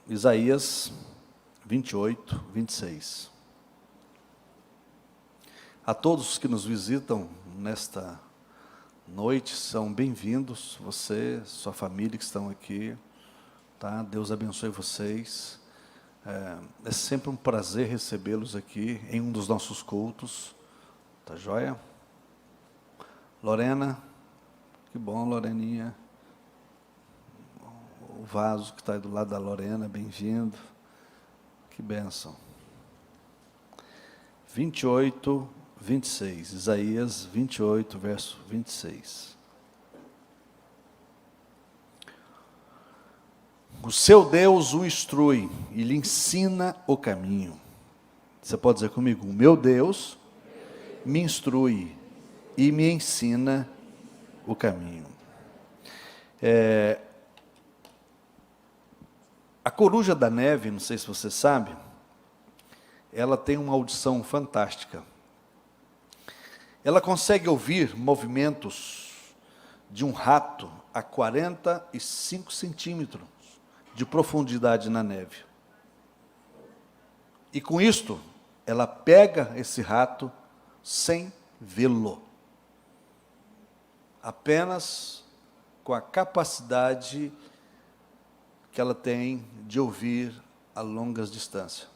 Isaías 28, 26. A todos que nos visitam nesta noite, são bem-vindos, você, sua família que estão aqui, tá? Deus abençoe vocês. É sempre um prazer recebê-los aqui em um dos nossos cultos, tá joia? Lorena, que bom, Loreninha. O vaso que está aí do lado da Lorena, bem-vindo. Que bênção. 28, 26. Isaías 28, verso 26. O seu Deus o instrui e lhe ensina o caminho. Você pode dizer comigo: o meu Deus me instrui e me ensina o caminho. A coruja da neve, não sei se você sabe, ela tem uma audição fantástica. Ela consegue ouvir movimentos de um rato a 45 centímetros de profundidade na neve. E com isto, ela pega esse rato sem vê-lo. Apenas com a capacidade que ela tem de ouvir a longas distâncias.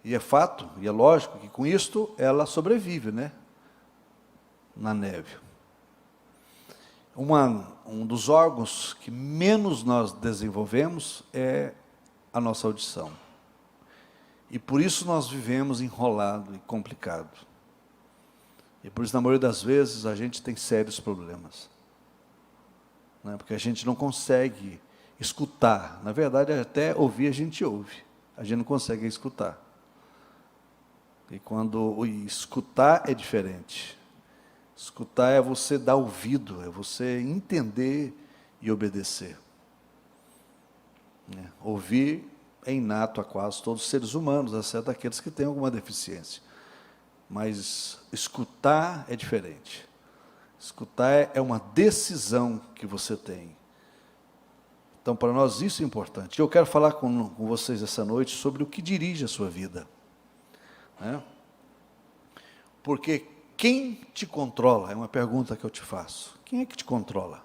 E é fato, e é lógico, que com isto ela sobrevive, né? Na neve. Um dos órgãos que menos nós desenvolvemos é a nossa audição. E por isso nós vivemos enrolado e complicado. E por isso, na maioria das vezes, a gente tem sérios problemas. Né? Porque a gente não consegue escutar. Na verdade, até ouvir a gente ouve. A gente não consegue escutar. E quando o escutar é diferente. Escutar é você dar ouvido, é você entender e obedecer. Ouvir é inato a quase todos os seres humanos, exceto aqueles que têm alguma deficiência. Mas escutar é diferente. Escutar é uma decisão que você tem. Então, para nós, isso é importante. Eu quero falar com vocês essa noite sobre o que dirige a sua vida. Porque quem te controla, é uma pergunta que eu te faço. Quem é que te controla?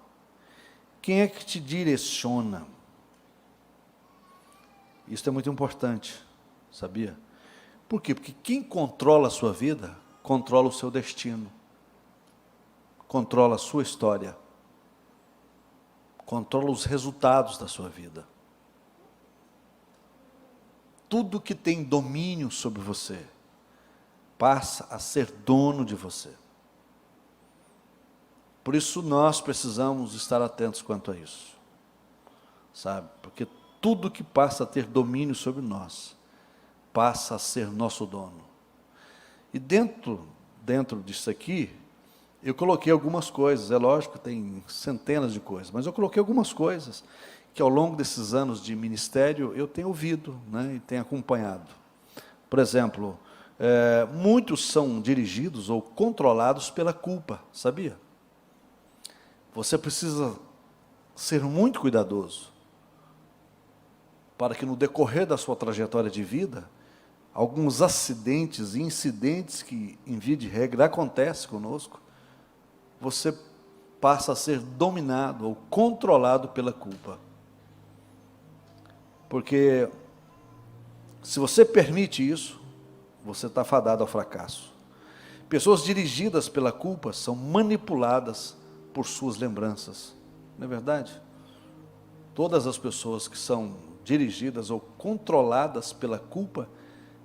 Quem é que te direciona? Isso é muito importante, sabia? Por quê? Porque quem controla a sua vida, controla o seu destino, controla a sua história, controla os resultados da sua vida. Tudo que tem domínio sobre você, passa a ser dono de você. Por isso nós precisamos estar atentos quanto a isso. Sabe? Porque tudo que passa a ter domínio sobre nós, passa a ser nosso dono. E dentro disso aqui, eu coloquei algumas coisas. É lógico, tem centenas de coisas, mas eu coloquei algumas coisas que ao longo desses anos de ministério eu tenho ouvido, né, e tenho acompanhado. Por exemplo, muitos são dirigidos ou controlados pela culpa, sabia? Você precisa ser muito cuidadoso para que no decorrer da sua trajetória de vida, alguns acidentes e incidentes que, em via de regra, acontecem conosco, você passa a ser dominado ou controlado pela culpa. Porque se você permite isso, você está fadado ao fracasso. Pessoas dirigidas pela culpa são manipuladas por suas lembranças. Não é verdade? Todas as pessoas que são dirigidas ou controladas pela culpa,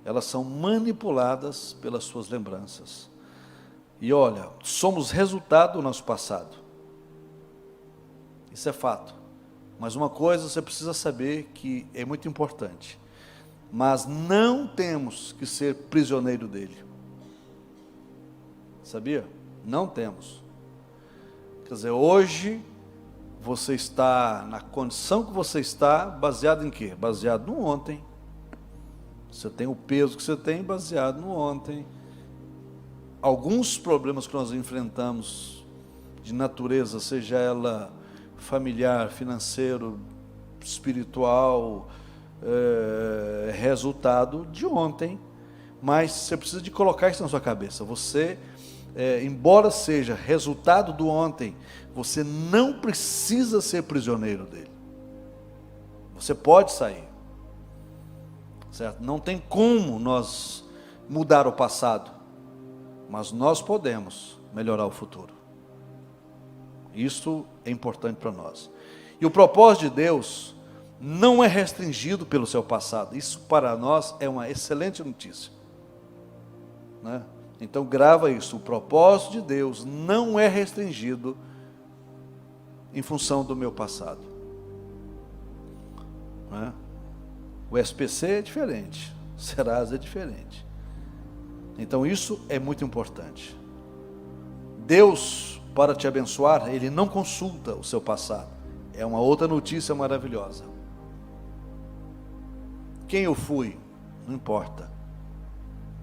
elas são manipuladas pelas suas lembranças. E olha, somos resultado do nosso passado. Isso é fato. Mas uma coisa você precisa saber que é muito importante. Mas não temos que ser prisioneiro dele. Sabia? Não temos. Quer dizer, hoje você está na condição que você está, baseado em quê? Baseado no ontem. Você tem o peso que você tem, baseado no ontem. Alguns problemas que nós enfrentamos de natureza, seja ela familiar, financeiro, espiritual, resultado de ontem, mas você precisa de colocar isso na sua cabeça. Você, embora seja resultado do ontem, você não precisa ser prisioneiro dele. Você pode sair, certo? Não tem como nós mudar o passado, mas nós podemos melhorar o futuro. Isso é importante para nós. E o propósito de Deus não é restringido pelo seu passado. Isso para nós é uma excelente notícia, né? Então grava isso. O propósito de Deus não é restringido em função do meu passado, né? O SPC é diferente, o Serasa é diferente. Então isso é muito importante. Deus, para te abençoar, Ele não consulta o seu passado. É uma outra notícia maravilhosa. Quem eu fui, não importa.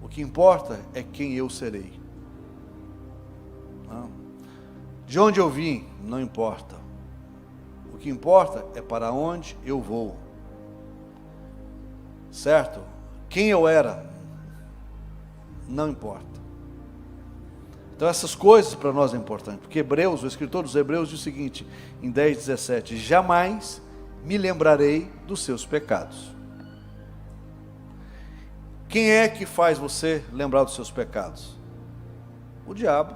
O que importa é quem eu serei. De onde eu vim, não importa. O que importa é para onde eu vou. Certo? Quem eu era, não importa. Então essas coisas para nós é importante, porque o escritor dos Hebreus diz o seguinte, em 10:17, jamais me lembrarei dos seus pecados. Quem é que faz você lembrar dos seus pecados? O diabo,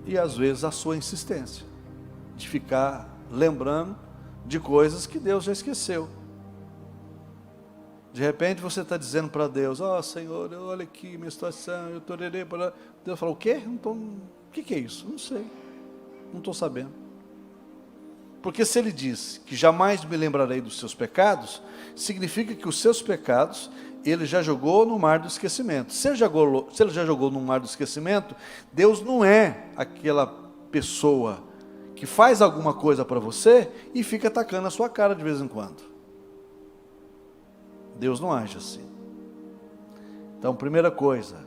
e às vezes a sua insistência, de ficar lembrando de coisas que Deus já esqueceu. De repente você está dizendo para Deus, Senhor, olha aqui minha situação, eu torerei para... Deus fala, o quê? O que é isso? Não sei, não estou sabendo. Porque se Ele diz que jamais me lembrarei dos seus pecados, significa que os seus pecados, Ele já jogou no mar do esquecimento. Se Ele já jogou no mar do esquecimento, Deus não é aquela pessoa que faz alguma coisa para você e fica atacando a sua cara de vez em quando. Deus não age assim. Então, primeira coisa,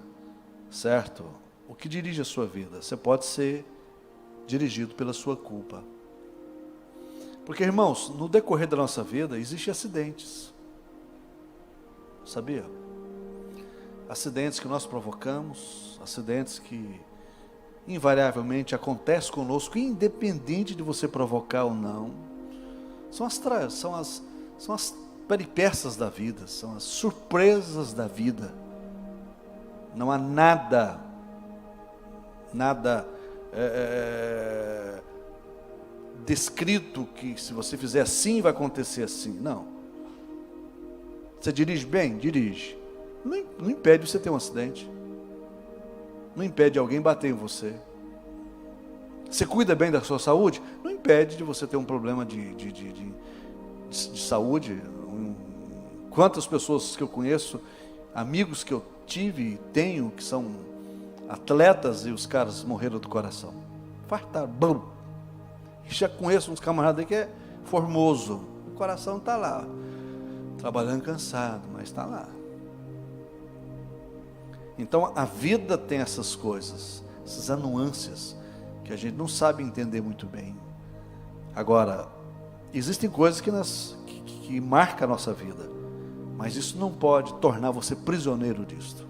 certo? O que dirige a sua vida? Você pode ser dirigido pela sua culpa. Porque, irmãos, no decorrer da nossa vida, existem acidentes. Sabia? Acidentes que nós provocamos, acidentes que invariavelmente acontecem conosco, independente de você provocar ou não. São as peripécias da vida, são as surpresas da vida. Não há nada descrito que se você fizer assim vai acontecer assim. Não. Você dirige bem? Dirige. Não impede você ter um acidente. Não impede alguém bater em você. Você cuida bem da sua saúde? Não impede de você ter um problema de saúde. Quantas pessoas que eu conheço, amigos que eu tive e tenho, que são atletas e os caras morreram do coração. Fartaram, bum. Já conheço uns camaradas aí que é formoso, o coração está lá, trabalhando cansado, mas está lá. Então a vida tem essas coisas, essas nuances, que a gente não sabe entender muito bem. Agora, existem coisas que marcam a nossa vida, mas isso não pode tornar você prisioneiro disto.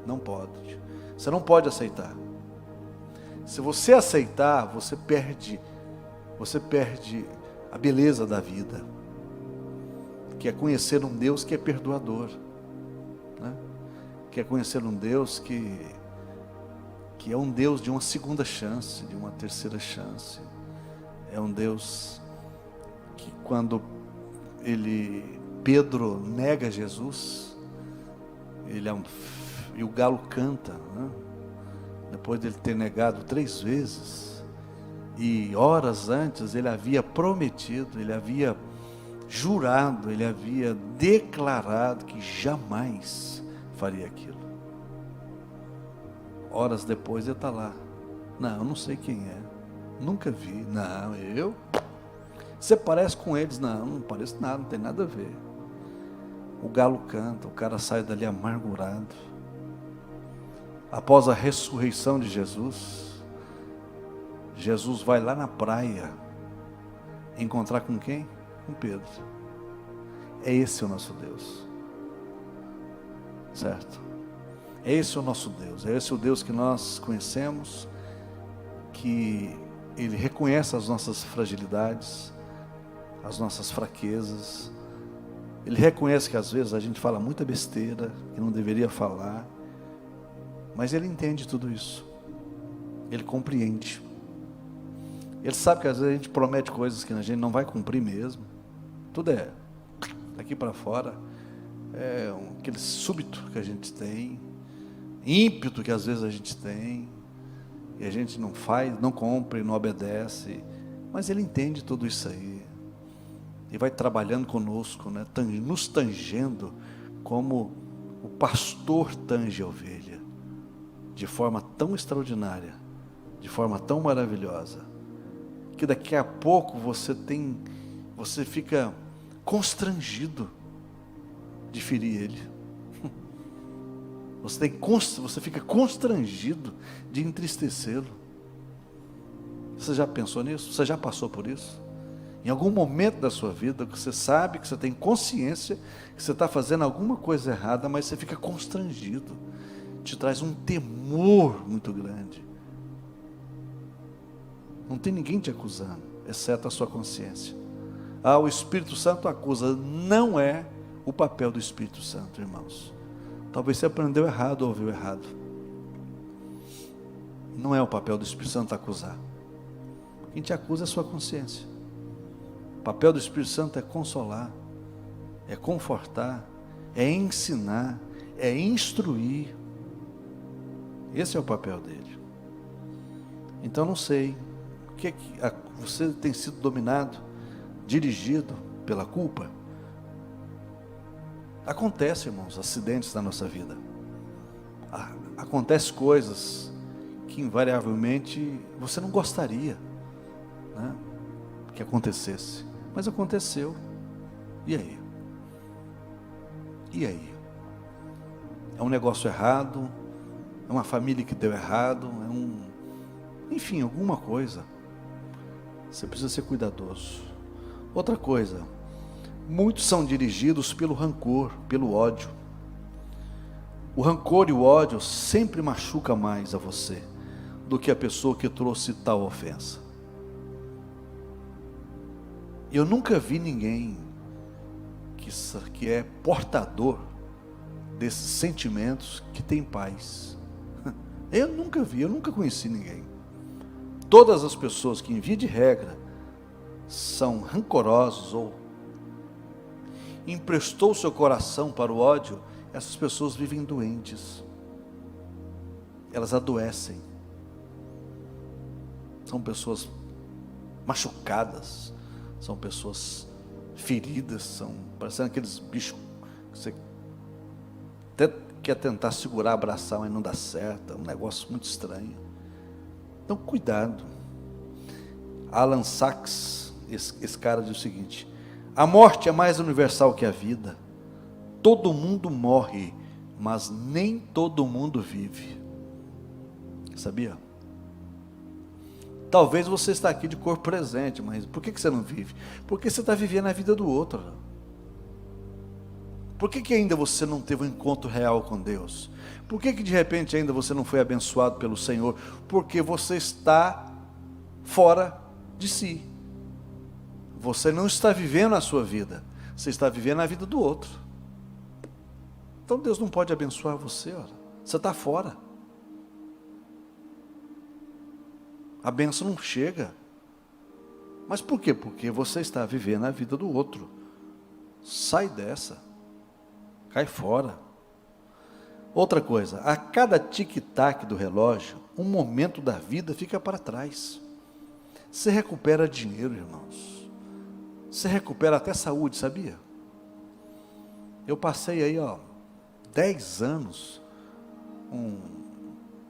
Não pode. Você não pode aceitar. Se você aceitar, você perde a beleza da vida, que é conhecer um Deus que é perdoador, né? Que é conhecer um Deus que é um Deus de uma segunda chance, de uma terceira chance. É um Deus que quando Pedro nega Jesus, e o galo canta, né? Depois dele ter negado 3 vezes, e horas antes ele havia prometido, ele havia jurado, ele havia declarado que jamais faria aquilo. Horas depois ele está lá, não, eu não sei quem é, nunca vi, não, você parece com eles? Não parece nada, não tem nada a ver. O galo canta, o cara sai dali amargurado. Após a ressurreição de Jesus, Jesus vai lá na praia, encontrar com quem? Com Pedro. É esse o nosso Deus. Certo? É esse o nosso Deus. É esse o Deus que nós conhecemos, que Ele reconhece as nossas fragilidades, as nossas fraquezas. Ele reconhece que às vezes a gente fala muita besteira, que não deveria falar, mas Ele entende tudo isso. Ele compreende. Ele sabe que às vezes a gente promete coisas que a gente não vai cumprir mesmo. Tudo é daqui para fora. É aquele súbito que a gente tem, ímpeto que às vezes a gente tem, e a gente não faz, não cumpre, não obedece. Mas Ele entende tudo isso aí. E vai trabalhando conosco, né? Nos tangendo como o pastor tange a ovelha, de forma tão extraordinária, de forma tão maravilhosa, que daqui a pouco você fica constrangido de ferir ele. Você fica constrangido de entristecê-lo. Você já pensou nisso? Você já passou por isso? Em algum momento da sua vida, que você sabe, que você tem consciência, que você está fazendo alguma coisa errada, mas você fica constrangido. Te traz um temor muito grande. Não tem ninguém te acusando, exceto a sua consciência. O Espírito Santo acusa. Não é o papel do Espírito Santo, irmãos. Talvez você aprendeu errado ou ouviu errado. Não é o papel do Espírito Santo acusar. Quem te acusa é a sua consciência. O papel do Espírito Santo é consolar, é confortar, é ensinar, é instruir. Esse é o papel dele. Então não sei, você tem sido dominado, dirigido pela culpa? Acontece, irmãos, acidentes na nossa vida. Acontece coisas que invariavelmente você não gostaria, né, que acontecesse. Mas aconteceu. E aí? E aí? É um negócio errado? É uma família que deu errado? Enfim, alguma coisa. Você precisa ser cuidadoso. Outra coisa, muitos são dirigidos pelo rancor, pelo ódio. O rancor e o ódio sempre machuca mais a você do que a pessoa que trouxe tal ofensa. Eu nunca vi ninguém que é portador desses sentimentos que tem paz. Eu nunca conheci ninguém. Todas as pessoas que, em via de regra, são rancorosos ou emprestou seu coração para o ódio, essas pessoas vivem doentes. Elas adoecem. São pessoas machucadas, são pessoas feridas, são parecendo aqueles bichos que você até quer tentar segurar, abraçar, mas não dá certo. É um negócio muito estranho. Então, cuidado. Alan Sachs, esse cara diz o seguinte: a morte é mais universal que a vida. Todo mundo morre, mas nem todo mundo vive. Sabia? Talvez você está aqui de corpo presente, mas por que você não vive? Porque você está vivendo a vida do outro. Por que ainda você não teve um encontro real com Deus? Por que de repente ainda você não foi abençoado pelo Senhor? Porque você está fora de si. Você não está vivendo a sua vida, você está vivendo a vida do outro. Então Deus não pode abençoar você, você está fora. A bênção não chega. Mas por quê? Porque você está vivendo a vida do outro. Sai dessa. Cai fora. Outra coisa, a cada tic-tac do relógio, um momento da vida fica para trás. Você recupera dinheiro, irmãos. Você recupera até saúde, sabia? Eu passei aí, 10 anos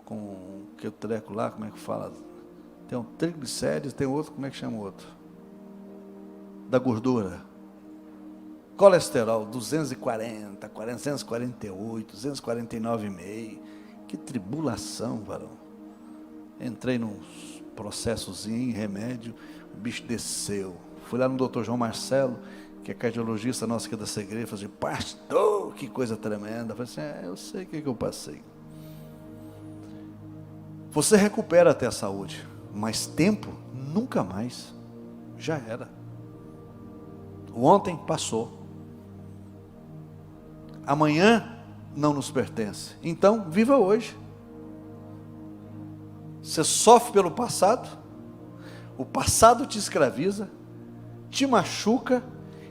com que eu treco lá, como é que fala? Tem um triglicérides, tem outro, como é que chama o outro? Da gordura. Colesterol, 240, 448, 249,5. Que tribulação, varão. Entrei num processozinho, remédio, o bicho desceu. Fui lá no Dr. João Marcelo, que é cardiologista nosso aqui dessa igreja, falei assim, pastor, que coisa tremenda. Eu falei assim, eu sei o que eu passei. Você recupera até a saúde, mas tempo, nunca mais. Já era. O ontem passou. Amanhã não nos pertence. Então, viva hoje. Você sofre pelo passado, o passado te escraviza, te machuca,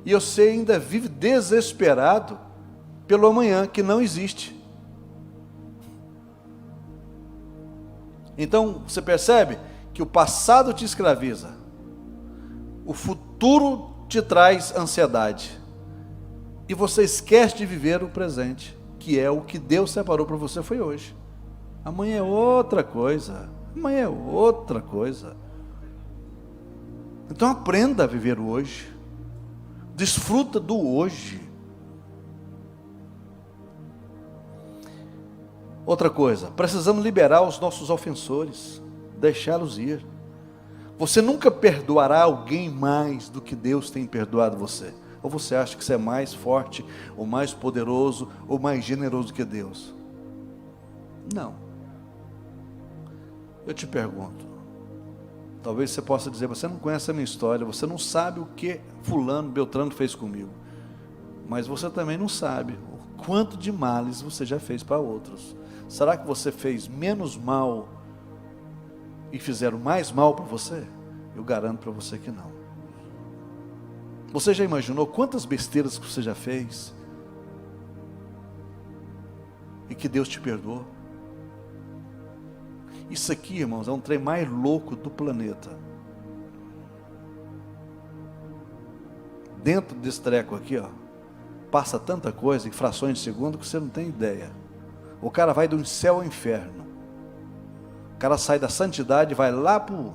e você ainda vive desesperado pelo amanhã que não existe. Então, você percebe que o passado te escraviza, o futuro te traz ansiedade, e você esquece de viver o presente, que é o que Deus separou para você, foi hoje. Amanhã é outra coisa, amanhã é outra coisa. Então aprenda a viver o hoje, desfruta do hoje. Outra coisa, precisamos liberar os nossos ofensores, deixá-los ir. Você nunca perdoará alguém mais do que Deus tem perdoado você. Ou você acha que você é mais forte, ou mais poderoso, ou mais generoso que Deus? Não. Eu te pergunto, talvez você possa dizer, você não conhece a minha história, você não sabe o que fulano, Beltrano fez comigo. Mas você também não sabe o quanto de males você já fez para outros. Será que você fez menos mal e fizeram mais mal para você? Eu garanto para você que não. Você já imaginou quantas besteiras que você já fez e que Deus te perdoou? Isso aqui, irmãos, é um trem mais louco do planeta. Dentro desse treco aqui, ó, passa tanta coisa em frações de segundo que você não tem ideia. O cara vai do céu ao inferno. O cara sai da santidade e vai lá pro...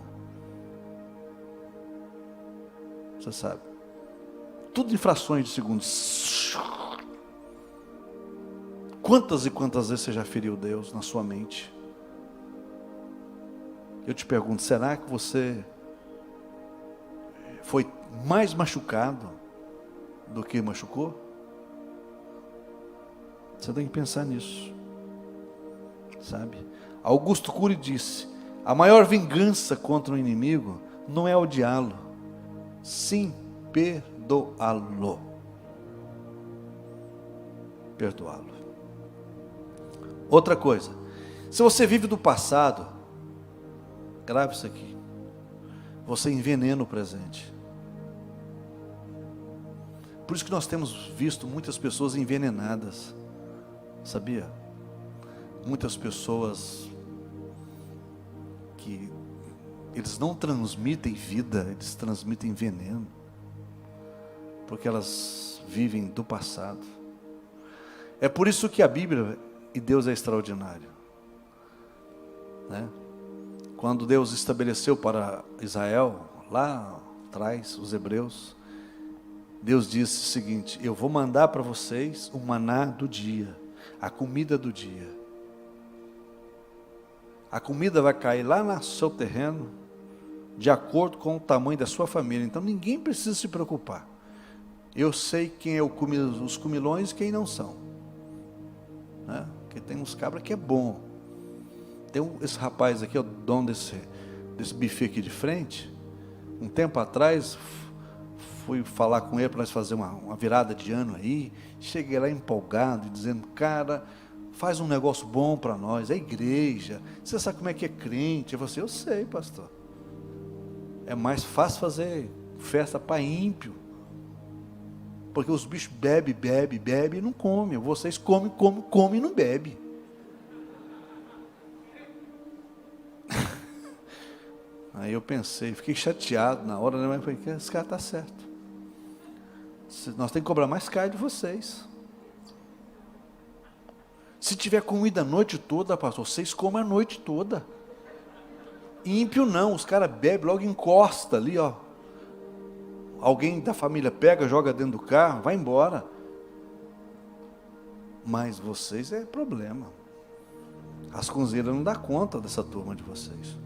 Você sabe. Tudo em frações de segundos. Quantas e quantas vezes você já feriu Deus na sua mente? Eu te pergunto, será que você foi mais machucado do que machucou? Você tem que pensar nisso. Sabe? Augusto Cury disse, a maior vingança contra o inimigo não é odiá-lo, sim perdoá-lo. Perdoá-lo. Outra coisa, se você vive do passado, grave isso aqui, você envenena o presente. Por isso que nós temos visto muitas pessoas envenenadas, sabia? Muitas pessoas que eles não transmitem vida, eles transmitem veneno, porque elas vivem do passado. É por isso que a Bíblia e Deus é extraordinário, né? Quando Deus estabeleceu para Israel, lá atrás, os hebreus, Deus disse o seguinte, eu vou mandar para vocês o maná do dia, a comida do dia. A comida vai cair lá no seu terreno, de acordo com o tamanho da sua família. Então ninguém precisa se preocupar. Eu sei quem é os comilões e quem não são, né? Porque tem uns cabras que é bom. Tem esse rapaz aqui, o dono desse buffet aqui de frente. Um tempo atrás, fui falar com ele para nós fazer uma virada de ano aí. Cheguei lá empolgado, dizendo, cara, faz um negócio bom para nós, é igreja, você sabe como é que é crente? Eu sei, pastor, é mais fácil fazer festa para ímpio, porque os bichos bebem e não comem, vocês comem e não bebem. Aí eu pensei, fiquei chateado na hora, né? Mas falei, esse cara está certo, nós temos que cobrar mais caro de vocês. Se tiver comida a noite toda, pastor, vocês comem a noite toda. Ímpio não, os caras bebem, logo encosta ali, ó. Alguém da família pega, joga dentro do carro, vai embora. Mas vocês é problema. As cozinheiras não dão conta dessa turma de vocês.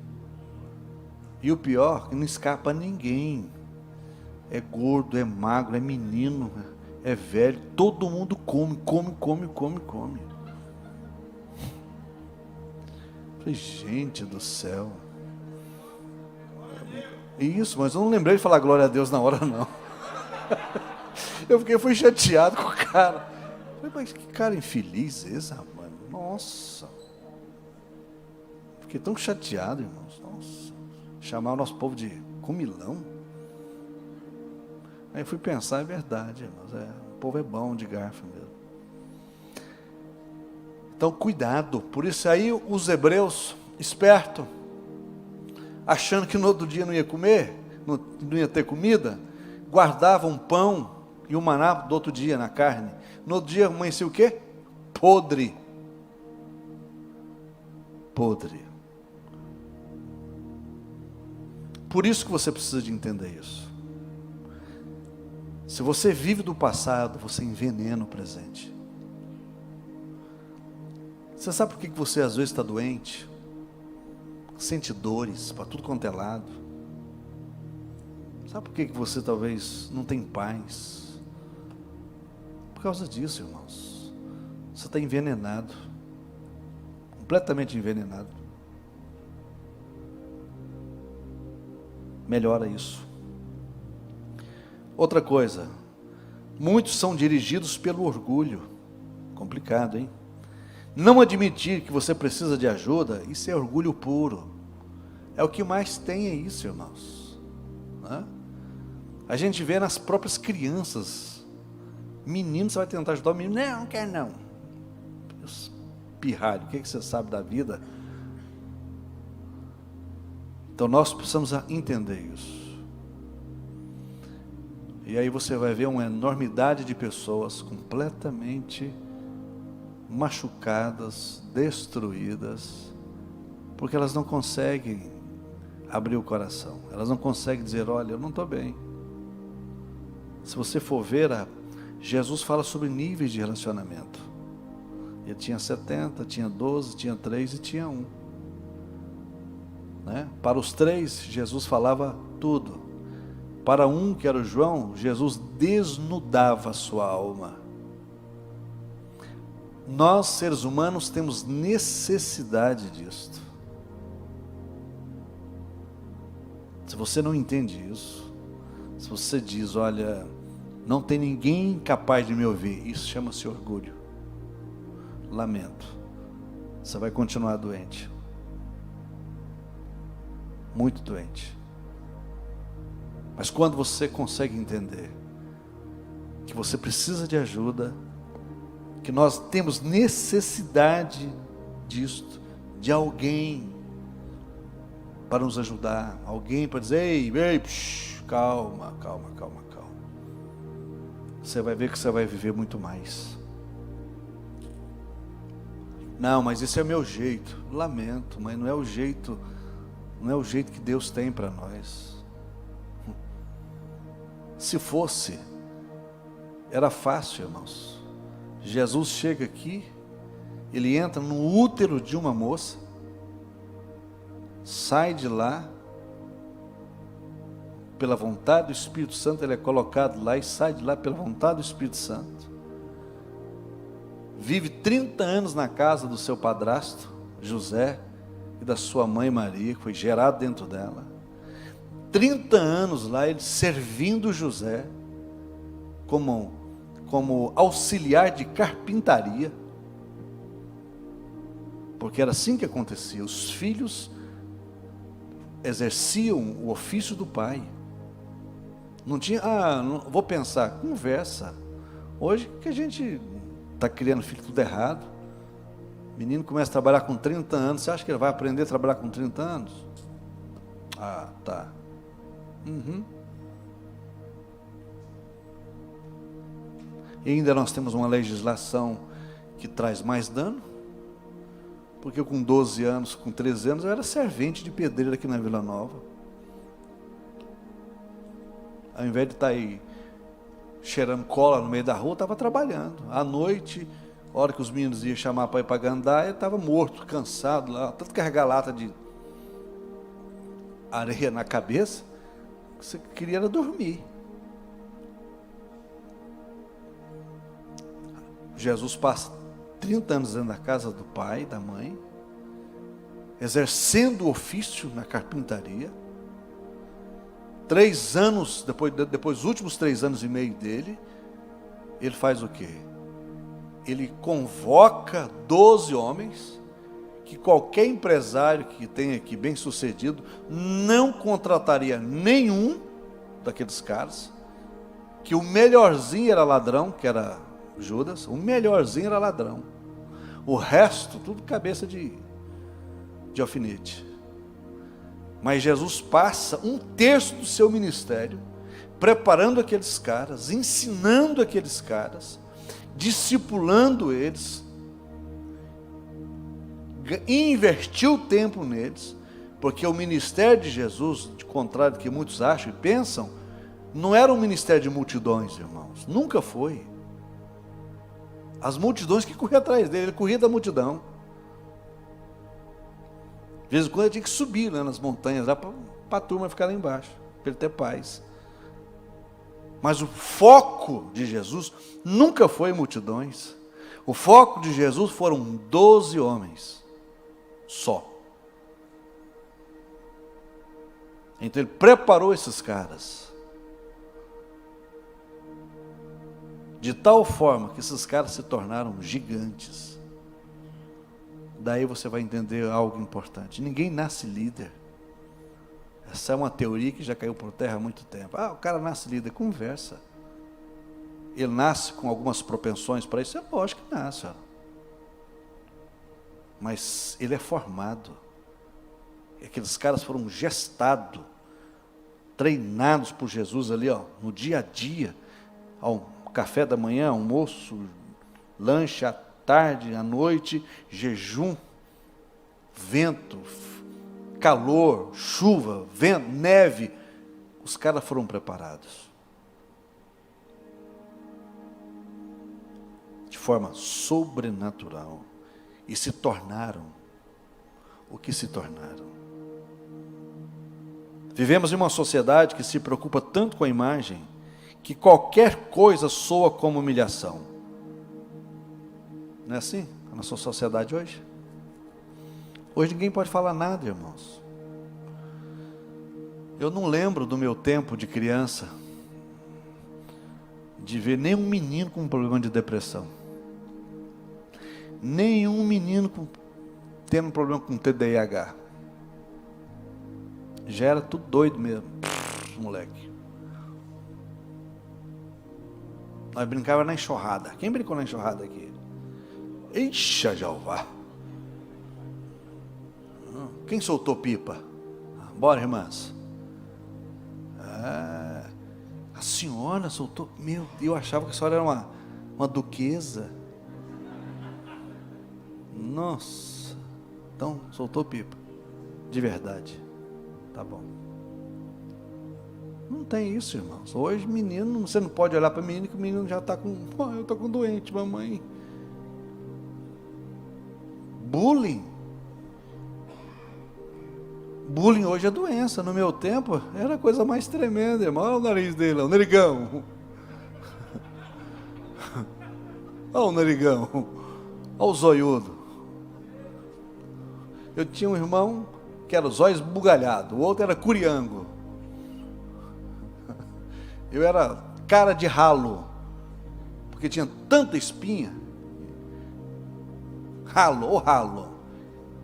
E o pior, que não escapa ninguém. é gordo, é magro, é menino, é velho, todo mundo come. Falei, gente do céu. Isso, mas eu não lembrei de falar glória a Deus na hora, não. Fui chateado com o cara. Falei, mas que cara infeliz esse, rapaz. Nossa. Fiquei tão chateado, irmãos. Nossa. Chamar o nosso povo de comilão. Aí fui pensar, é verdade, irmãos. O povo é bom de garfo mesmo. Então, cuidado. Por isso aí, os hebreus, esperto, achando que no outro dia não ia comer, não ia ter comida, guardavam pão e o maná do outro dia na carne. No outro dia amanhecia o quê? Podre. Por isso que você precisa de entender isso. Se você vive do passado, você envenena o presente. Você sabe por que você às vezes está doente? Sente dores para tudo quanto é lado. Sabe por que você talvez não tem paz? Por causa disso, irmãos. Você está envenenado. Completamente envenenado. Melhora isso. Outra coisa. Muitos são dirigidos pelo orgulho. Complicado, hein? Não admitir que você precisa de ajuda, isso é orgulho puro. É o que mais tem, é isso, irmãos. A gente vê nas próprias crianças. Menino, você vai tentar ajudar o menino. Não quer não. Pirralho, o que você sabe da vida? Então nós precisamos entender isso. E aí você vai ver uma enormidade de pessoas completamente machucadas, destruídas, porque elas não conseguem abrir o coração, elas não conseguem dizer, olha, eu não estou bem. Se você for ver, Jesus fala sobre níveis de relacionamento. Ele tinha 70, tinha 12, tinha 3 e tinha 1. Para os 3, Jesus falava tudo. Para um, que era o João, Jesus desnudava a sua alma. Nós, seres humanos, temos necessidade disto. Se você não entende isso, se você diz, olha, não tem ninguém capaz de me ouvir, isso chama-se orgulho. Lamento. Você vai continuar doente. Muito doente. Mas quando você consegue entender que você precisa de ajuda, que nós temos necessidade disto, de alguém para nos ajudar, alguém para dizer, ei, calma. Você vai ver que você vai viver muito mais. Não, mas esse é o meu jeito. Lamento, mas não é o jeito que Deus tem para nós. Se fosse, era fácil, irmãos. Jesus chega aqui, ele entra no útero de uma moça, sai de lá, pela vontade do Espírito Santo, ele é colocado lá e sai de lá pela vontade do Espírito Santo. Vive 30 anos na casa do seu padrasto, José, e da sua mãe Maria, que foi gerado dentro dela. 30 anos lá, ele servindo José, como auxiliar de carpintaria, porque era assim que acontecia, os filhos exerciam o ofício do pai, não tinha, vou pensar, conversa, hoje que a gente está criando filho tudo errado, o menino começa a trabalhar com 30 anos, você acha que ele vai aprender a trabalhar com 30 anos? Tá. E ainda nós temos uma legislação que traz mais dano, porque com 12 anos, com 13 anos, eu era servente de pedreiro aqui na Vila Nova. Ao invés de estar aí cheirando cola no meio da rua, eu estava trabalhando. À noite, a hora que os meninos iam chamar para ir para gandaia, eu estava morto, cansado lá, tanto carregar lata de areia na cabeça, que você queria era dormir. Jesus passa 30 anos dentro da casa do pai, da mãe, exercendo o ofício na carpintaria. 3 anos, depois dos últimos 3 anos e meio dele, ele faz o quê? Ele convoca 12 homens, que qualquer empresário que tenha aqui bem sucedido, não contrataria nenhum daqueles caras, que o melhorzinho era ladrão, que era Judas, o melhorzinho era ladrão. O resto, tudo cabeça de alfinete. Mas Jesus passa 1/3 do seu ministério preparando aqueles caras, ensinando aqueles caras, discipulando eles, investiu tempo neles, porque o ministério de Jesus, de contrário do que muitos acham e pensam, não era um ministério de multidões, irmãos, nunca foi. As multidões que corriam atrás dele, ele corria da multidão. De vez em quando ele tinha que subir lá nas montanhas, lá para a turma ficar lá embaixo, para ele ter paz. Mas o foco de Jesus nunca foi multidões. O foco de Jesus foram 12 homens, só. Então ele preparou esses caras, de tal forma que esses caras se tornaram gigantes. Daí você vai entender algo importante. Ninguém nasce líder. Essa é uma teoria que já caiu por terra há muito tempo. O cara nasce líder. Conversa. Ele nasce com algumas propensões para isso? É lógico que nasce. Mas ele é formado. Aqueles caras foram gestados, treinados por Jesus ali, no dia a dia. Ao café da manhã, almoço, lanche à tarde, à noite, jejum, vento, calor, chuva, vento, neve. Os caras foram preparados de forma sobrenatural e se tornaram o que se tornaram. Vivemos em uma sociedade que se preocupa tanto com a imagem que qualquer coisa soa como humilhação. Não é assim a nossa sociedade hoje? Hoje ninguém pode falar nada, irmãos. Eu não lembro do meu tempo de criança de ver nenhum menino com problema de depressão. Nenhum menino tendo problema com TDAH. Já era tudo doido mesmo, moleque. Nós brincávamos na enxurrada. Quem brincou na enxurrada aqui? Ixi, Jeová. Quem soltou pipa? Bora, irmãs. A senhora soltou. Meu Deus, eu achava que a senhora era uma duquesa. Nossa. Então, soltou pipa. De verdade. Tá bom. Não tem isso, irmãos. Hoje, menino, você não pode olhar para o menino, que o menino já está com... eu estou com doente, mamãe. Bullying. Bullying hoje é doença. No meu tempo, era a coisa mais tremenda, irmão. Olha o nariz dele, o narigão. Olha o narigão. Olha o zoiudo. Eu tinha um irmão que era os olhos bugalhados, o outro era curiango. Eu era cara de ralo, porque tinha tanta espinha. Ralo.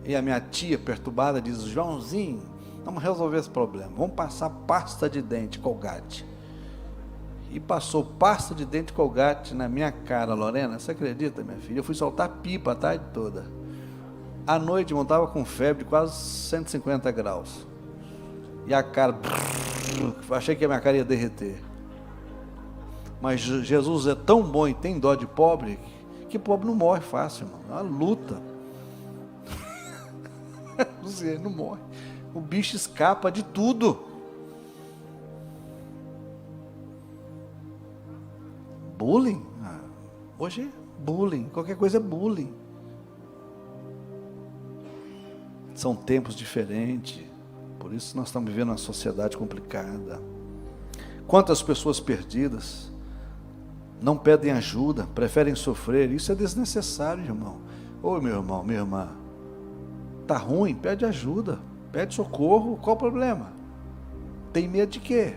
E a minha tia, perturbada, diz: Joãozinho, vamos resolver esse problema. Vamos passar pasta de dente, Colgate. E passou pasta de dente, Colgate na minha cara, Lorena. Você acredita, minha filha? Eu fui soltar pipa a tarde toda. À noite, eu estava com febre, quase 150 graus. E a cara... achei que a minha cara ia derreter. Mas Jesus é tão bom e tem dó de pobre, que pobre não morre fácil, irmão. É uma luta. Ele não morre. O bicho escapa de tudo. Bullying? Hoje é bullying. Qualquer coisa é bullying. São tempos diferentes. Por isso nós estamos vivendo uma sociedade complicada. Quantas pessoas perdidas não pedem ajuda, preferem sofrer. Isso é desnecessário, irmão. Ô meu irmão, minha irmã, está ruim, pede ajuda, pede socorro, qual o problema? Tem medo de quê?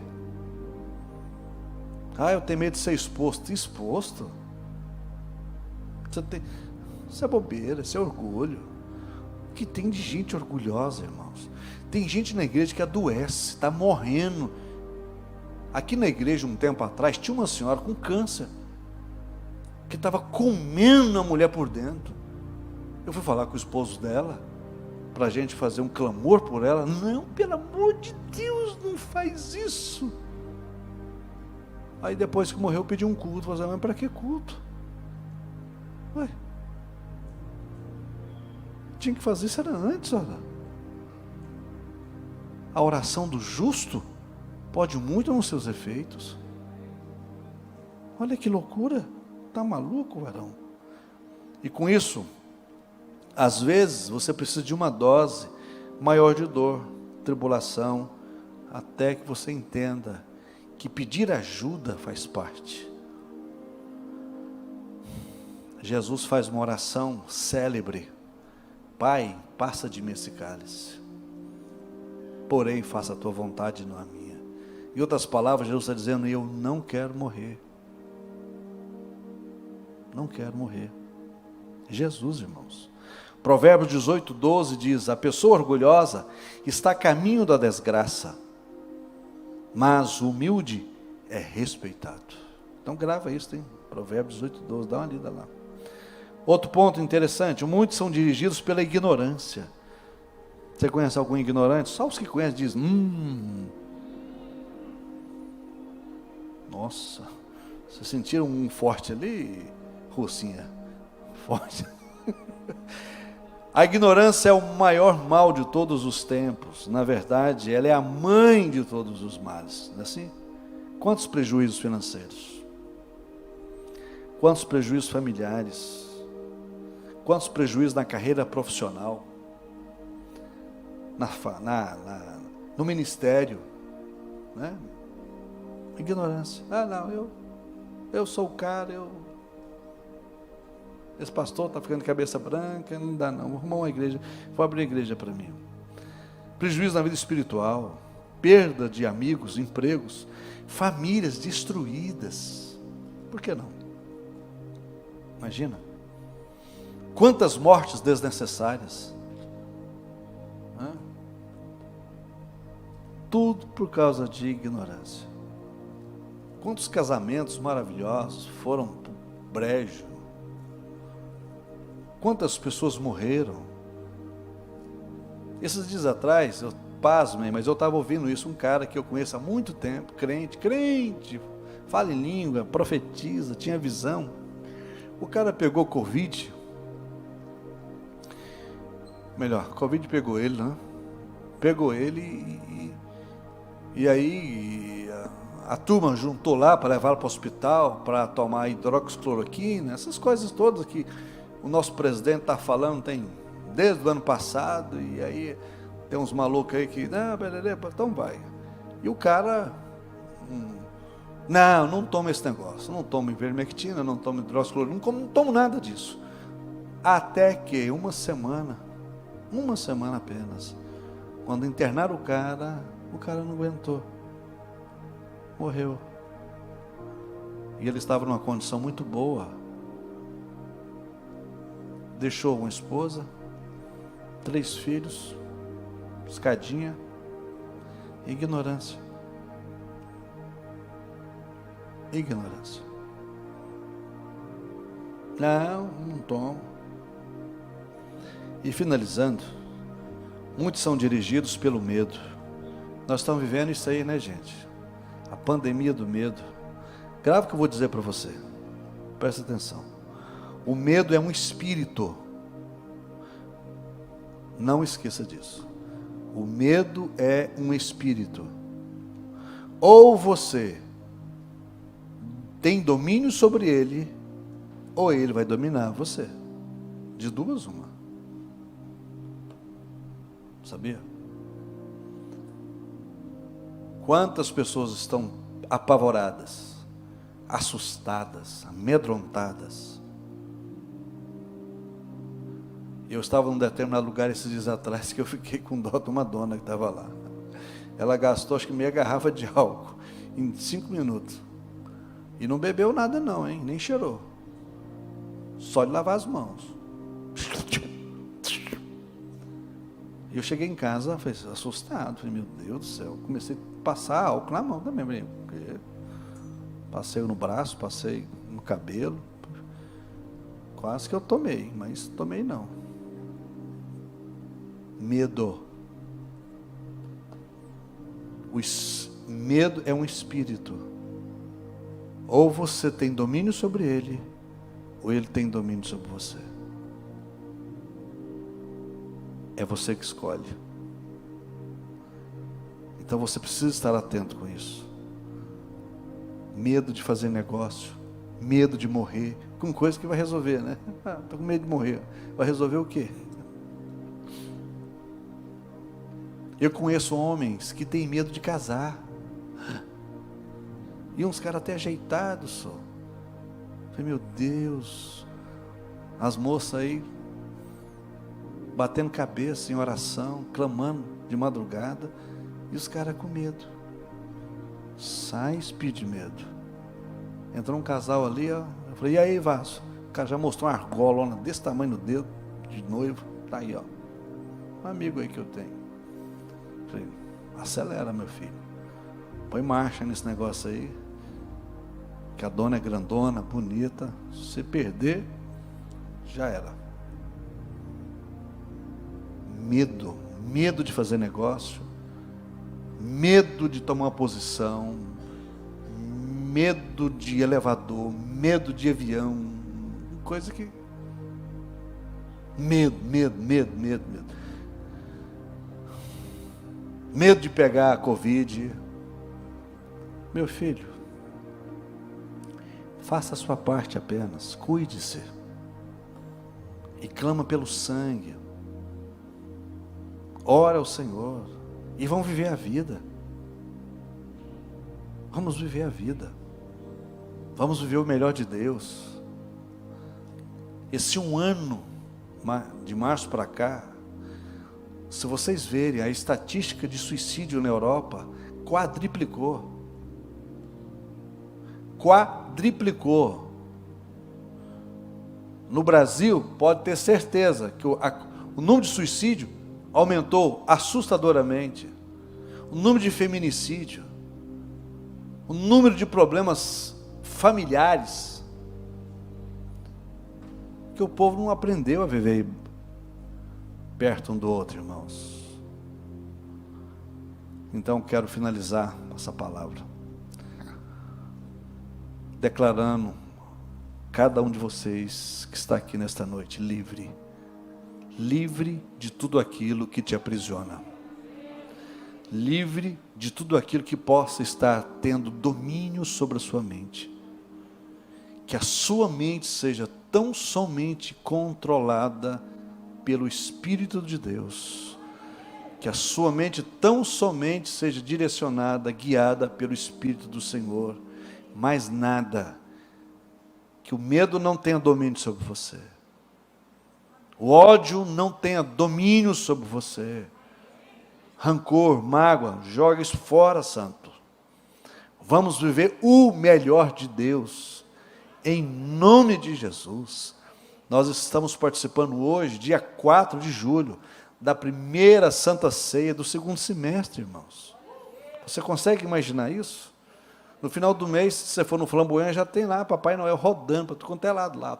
Eu tenho medo de ser exposto. Exposto? Isso é bobeira, isso é orgulho. O que tem de gente orgulhosa, irmãos? Tem gente na igreja que adoece, está morrendo. Aqui na igreja, um tempo atrás, tinha uma senhora com câncer, que estava comendo a mulher por dentro. Eu fui falar com o esposo dela, para a gente fazer um clamor por ela. Não, pelo amor de Deus, não faz isso. Aí depois que morreu, eu pedi um culto. Falei, mas para que culto? Ué, tinha que fazer isso era antes, olha. A oração do justo pode muito nos seus efeitos. Olha que loucura. Está maluco, varão? E com isso, às vezes, você precisa de uma dose maior de dor, tribulação, até que você entenda que pedir ajuda faz parte. Jesus faz uma oração célebre: Pai, passa de mim esse cálice, porém faça a tua vontade e não a minha. Em outras palavras, Jesus está dizendo: eu não quero morrer. Não quero morrer. Jesus, irmãos. Provérbios 18:12 diz: a pessoa orgulhosa está a caminho da desgraça, mas o humilde é respeitado. Então grava isso, tem Provérbios 18:12, dá uma lida lá. Outro ponto interessante: muitos são dirigidos pela ignorância. Você conhece algum ignorante? Só os que conhecem dizem: nossa, vocês sentiram um forte ali, Rocinha? Forte. A ignorância é o maior mal de todos os tempos. Na verdade, ela é a mãe de todos os males. Não é assim? Quantos prejuízos financeiros? Quantos prejuízos familiares? Quantos prejuízos na carreira profissional? No ministério? Né? Ignorância. Não, eu sou o cara, esse pastor está ficando de cabeça branca, não dá não, vou arrumar uma igreja, vou abrir igreja para mim. Prejuízo na vida espiritual, perda de amigos, empregos, famílias destruídas. Por que não? Imagina, quantas mortes desnecessárias. Tudo por causa de ignorância. Quantos casamentos maravilhosos foram para o brejo. Quantas pessoas morreram? Esses dias atrás, eu pasmei, mas eu estava ouvindo isso, um cara que eu conheço há muito tempo, crente, fala em língua, profetiza, tinha visão. O cara pegou Covid, Covid pegou ele, né? Pegou ele e aí a turma juntou lá para levá-lo para o hospital, para tomar hidroxicloroquina, essas coisas todas que o nosso presidente está falando desde o ano passado, e aí tem uns malucos aí que, então vai. E o cara, não toma esse negócio, não toma ivermectina, não toma hidroxicloroquina, não tomo nada disso. Até que uma semana apenas, quando internaram o cara não aguentou, morreu. E ele estava numa condição muito boa, deixou uma esposa, 3 filhos, escadinha, ignorância. Não tomo. E finalizando, muitos são dirigidos pelo medo. Nós estamos vivendo isso aí, né, gente? A pandemia do medo. Grave o que eu vou dizer para você, presta atenção. O medo é um espírito. Não esqueça disso. O medo é um espírito. Ou você tem domínio sobre ele, ou ele vai dominar você. De duas, uma. Sabia? Quantas pessoas estão apavoradas? assustadas, amedrontadas. Eu estava num determinado lugar esses dias atrás que eu fiquei com dó de uma dona que estava lá. Ela gastou acho que meia garrafa de álcool em 5 minutos. E não bebeu nada não, hein? Nem cheirou. Só de lavar as mãos. E eu cheguei em casa, falei, assustado. Falei, meu Deus do céu. Comecei a passar álcool na mão também. Passei no braço, passei no cabelo. Quase que eu tomei, mas tomei não. Medo. Medo é um espírito. Ou você tem domínio sobre ele, ou ele tem domínio sobre você. É você que escolhe. Então você precisa estar atento com isso. Medo de fazer negócio, medo de morrer, com coisa que vai resolver, né? Estou com medo de morrer. Vai resolver o quê? Eu conheço homens que têm medo de casar. E uns caras até ajeitados só. Falei, meu Deus. As moças aí batendo cabeça em oração, clamando de madrugada, e os caras com medo. Sai espírito de medo. Entrou um casal ali, ó. Eu falei, e aí, vaso? O cara já mostrou uma argola desse tamanho no dedo, de noivo. Tá aí, ó. Um amigo aí que eu tenho. Eu falei, acelera, meu filho. Põe marcha nesse negócio aí. Que a dona é grandona, bonita. Se você perder, já era. Medo de fazer negócio, medo de tomar uma posição, medo de elevador, medo de avião, coisa que... Medo. Medo de pegar a Covid. Meu filho, faça a sua parte apenas, cuide-se. E clama pelo sangue. Ora ao Senhor. E vamos viver a vida. Vamos viver a vida. Vamos viver o melhor de Deus. Esse um ano, de março para cá, se vocês verem, a estatística de suicídio na Europa quadriplicou. No Brasil, pode ter certeza que o número de suicídio aumentou assustadoramente. O número de feminicídio, o número de problemas familiares, que o povo não aprendeu a viver perto um do outro, irmãos. Então quero finalizar essa palavra declarando cada um de vocês que está aqui nesta noite livre de tudo aquilo que te aprisiona, livre de tudo aquilo que possa estar tendo domínio sobre a sua mente, que a sua mente seja tão somente controlada pelo Espírito de Deus, que a sua mente tão somente seja direcionada, guiada pelo Espírito do Senhor, mais nada, que o medo não tenha domínio sobre você, o ódio não tenha domínio sobre você, rancor, mágoa, joga isso fora, santo. Vamos viver o melhor de Deus, em nome de Jesus. Nós estamos participando hoje, dia 4 de julho, da primeira Santa Ceia do segundo semestre, irmãos. Você consegue imaginar isso? No final do mês, se você for no Flamboyant, já tem lá Papai Noel rodando para tudo quanto é lado lá.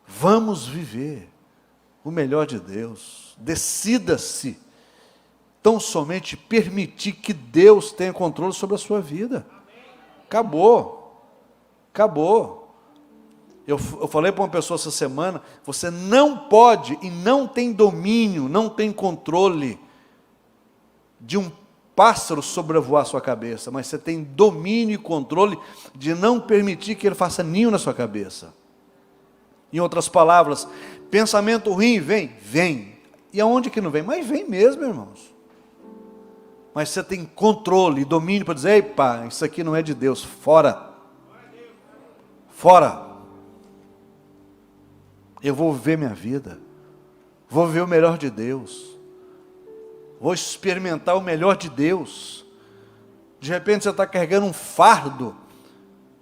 Vamos viver o melhor de Deus. Decida-se tão somente permitir que Deus tenha controle sobre a sua vida. Acabou. Eu falei para uma pessoa essa semana, você não pode e não tem domínio, não tem controle de um pássaro sobrevoar a sua cabeça, mas você tem domínio e controle de não permitir que ele faça ninho na sua cabeça. Em outras palavras, pensamento ruim vem. E aonde que não vem? Mas vem mesmo, irmãos. mas você tem controle e domínio para dizer: ei pá, isso aqui não é de Deus, fora. Fora. Eu vou viver minha vida, vou viver o melhor de Deus, vou experimentar o melhor de Deus. De repente você está carregando um fardo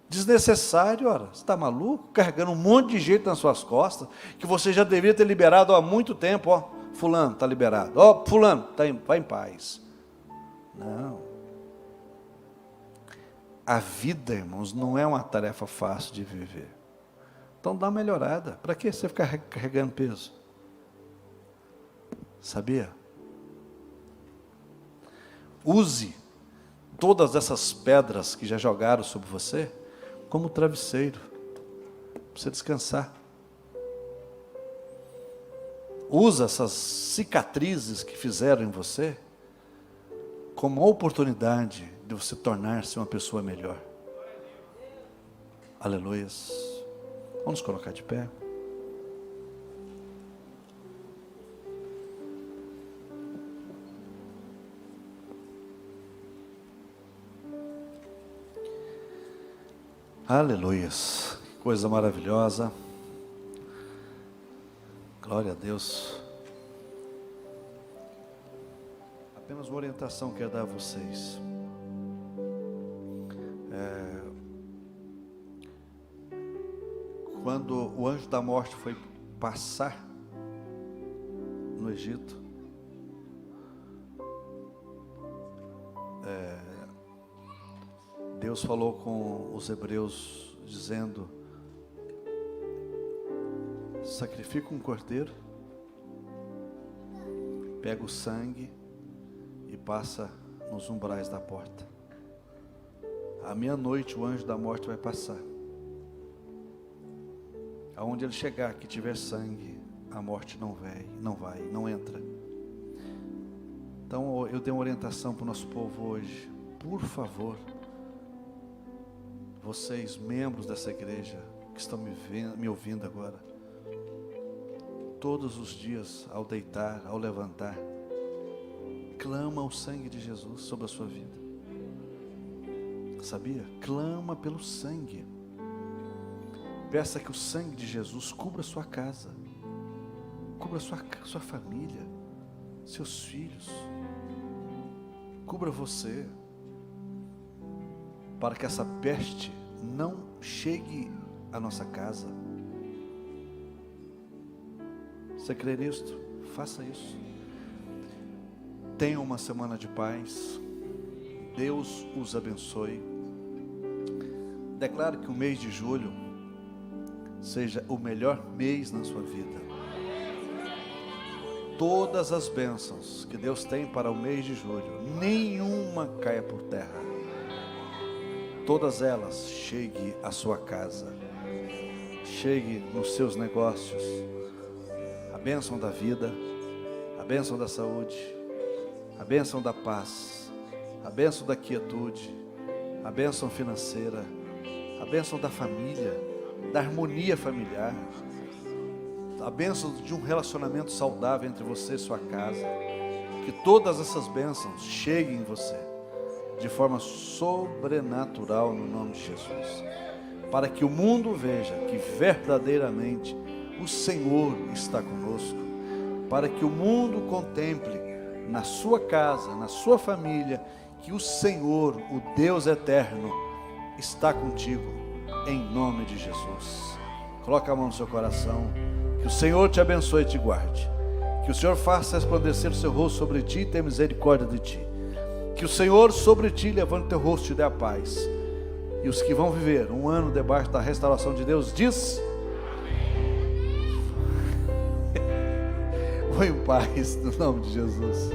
desnecessário, ora, você está maluco? Carregando um monte de gente nas suas costas, que você já deveria ter liberado há muito tempo. Ó, fulano está liberado, ó, fulano, vai em paz. Não. A vida, irmãos, não é uma tarefa fácil de viver. Então dá uma melhorada. Para que você ficar carregando peso? Sabia? Use todas essas pedras que já jogaram sobre você como travesseiro, para você descansar. Usa essas cicatrizes que fizeram em você como uma oportunidade de você tornar-se uma pessoa melhor. Aleluias. Vamos nos colocar de pé. Aleluias. Que coisa maravilhosa. Glória a Deus. Apenas uma orientação que eu quero dar a vocês. Quando o anjo da morte foi passar no Egito, Deus falou com os hebreus, dizendo: sacrifica um cordeiro, pega o sangue e passa nos umbrais da porta. À meia-noite o anjo da morte vai passar. Aonde ele chegar, que tiver sangue, a morte não entra. Então eu dei uma orientação para o nosso povo hoje. Por favor, vocês, membros dessa igreja, que estão me ouvindo agora, todos os dias, ao deitar, ao levantar, clama o sangue de Jesus sobre a sua vida. Sabia? Clama pelo sangue. Peça que o sangue de Jesus cubra a sua casa, cubra a sua família, seus filhos, cubra você, para que essa peste não chegue à nossa casa. Você crê nisto? Faça isso. Tenha uma semana de paz. Deus os abençoe. Declaro que o mês de julho seja o melhor mês na sua vida. Todas as bênçãos que Deus tem para o mês de julho, nenhuma caia por terra. Todas elas chegue à sua casa, chegue nos seus negócios. A bênção da vida, a bênção da saúde, a bênção da paz, a bênção da quietude, a bênção financeira, a bênção da família, da harmonia familiar, a bênção de um relacionamento saudável entre você e sua casa. Que todas essas bênçãos cheguem em você de forma sobrenatural no nome de Jesus, para que o mundo veja que verdadeiramente o Senhor está conosco, para que o mundo contemple na sua casa, na sua família, que o Senhor, o Deus eterno, está contigo, em nome de Jesus. Coloca a mão no seu coração. Que o Senhor te abençoe e te guarde. Que o Senhor faça resplandecer o seu rosto sobre ti e tenha misericórdia de ti. Que o Senhor sobre ti levante o teu rosto e te dê a paz. E os que vão viver um ano debaixo da restauração de Deus, diz: vou em paz, no nome de Jesus.